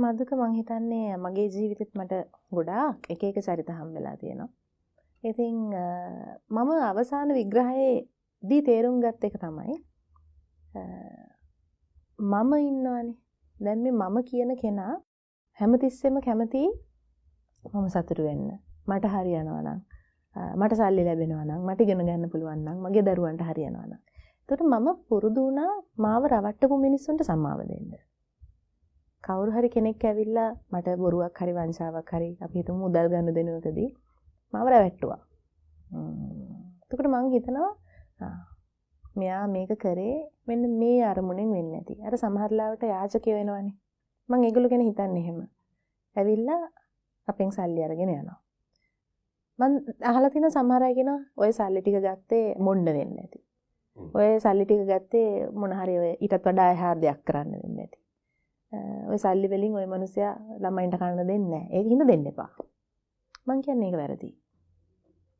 මදුක මං හිතන්නේ මගේ ජීවිතෙත් මට ගොඩාක් එක එක චරිත හම්බෙලා තියෙනවා. ඉතින් මම අවසාන විග්‍රහයේදී තේරුම් ගත්ත එක තමයි මම ඉන්නවනේ. දැන් මේ මම කියන කෙනා හැමතිස්සෙම කැමති මම සතුටු වෙන්න. මට හරියනවා නම්, මට සල්ලි ලැබෙනවා නම්, මට ඉගෙන ගන්න පුළුවන් නම්, මගේ දරුවන්ට හරියනවා නම්. ඒකට මම පුරුදු වුණා මාව රවට්ටපු මිනිස්සුන්ට සමාව දෙන්න. කවුරු හරි කෙනෙක් ඇවිල්ලා මට බොරුවක් හරි වංචාවක් හරි අපි හිතමු මුදල් ගන්න දෙනකදී මාව රැවට්ටුවා. එතකොට මං හිතනවා මෙයා මේක කරේ මෙන්න මේ අරමුණෙන් වෙන්නේ නැති. අර සමහර ලාවට යාචකයෝ වෙනවනේ. මං ඒගොල්ලෝ ගැන හිතන්නේ එහෙම. ඇවිල්ලා අපෙන් සල්ලි අරගෙන යනවා. මං අහලා තියෙන සමහර අය කියනවා ඔය සල්ලි ටික ගත්තේ මොණ්ඩ වෙන්නේ නැති. ඔය සල්ලි ටික ගත්තේ මොන හරි ඔය ඊටත් වඩා එහා දෙයක් කරන්න වෙන්නේ නැති. ඔය සල්ලි වලින් ඔය මිනිස්සයා ළමයින්ට කන්න දෙන්නේ නැහැ. ඒක හින්දා දෙන්න එපා. මං කියන්නේ ඒක වැරදි.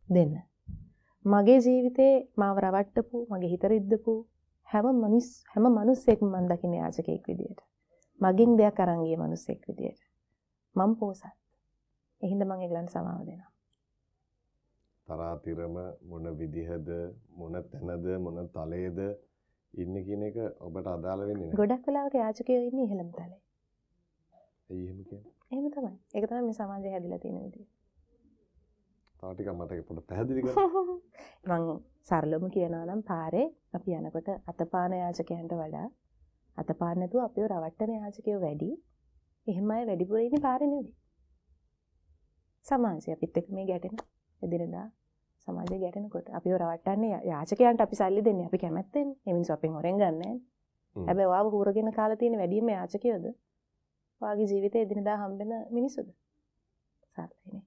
දෙන්න. මගේ ජීවිතේ මාව රවට්ටපු, මගේ හිත රිද්දපු හැම මිනිස්සෙක්ම මං දකින්නේ යාචකෙක් විදියට. මගින් දෙයක් අරන් ගිය මිනිස්සෙක් විදියට. මං පෝසත්. ඒ හින්දා මං ඒගලන්ට සමාව දෙනවා. තරාතිරම මොන විදිහද, මොන තැනද, මොන තලයේද ඉන්නේ කියන එක ඔබට අදාළ වෙන්නේ නැහැ. ගොඩක් වෙලාවට යාචකයෝ ඉන්නේ ඉහළම තලයේ. ඇයි එහෙම කියන්නේ? එහෙම තමයි. ඒක තමයි මේ සමාජය හැදිලා තියෙන විදිය. තව ටිකක් මට ඒක පොඩ්ඩක් පැහැදිලි කරන්න. මං සරලවම කියනවා නම් පාරේ අපි යනකොට අතපාන යාචකයන්ට වඩා අතපාන නැතුව අපිව රවට්ටන යාචකයෝ වැඩි. එහෙමයි වැඩිපුර ඉන්නේ පාරේ නෙවෙයි. සමාජය අපිත් එක්ක මේ ගැටෙන එදිනෙදා සමාජය ගැටෙනකොට අපිව රවට්ටන්නේ යාචකයන්ට අපි සල්ලි දෙන්නේ අපි කැමැත්තෙන්. ඒ මිනිස්සු අපෙන් හොරෙන් ගන්න නැහැ. හැබැයි ඔයාව හුරගෙන කාලා තියෙන වැඩිම යාචකයෝද? ඔයාගේ ජීවිතේ එදිනෙදා හම්බෙන මිනිස්සුද? සාර්ථකයි නේ.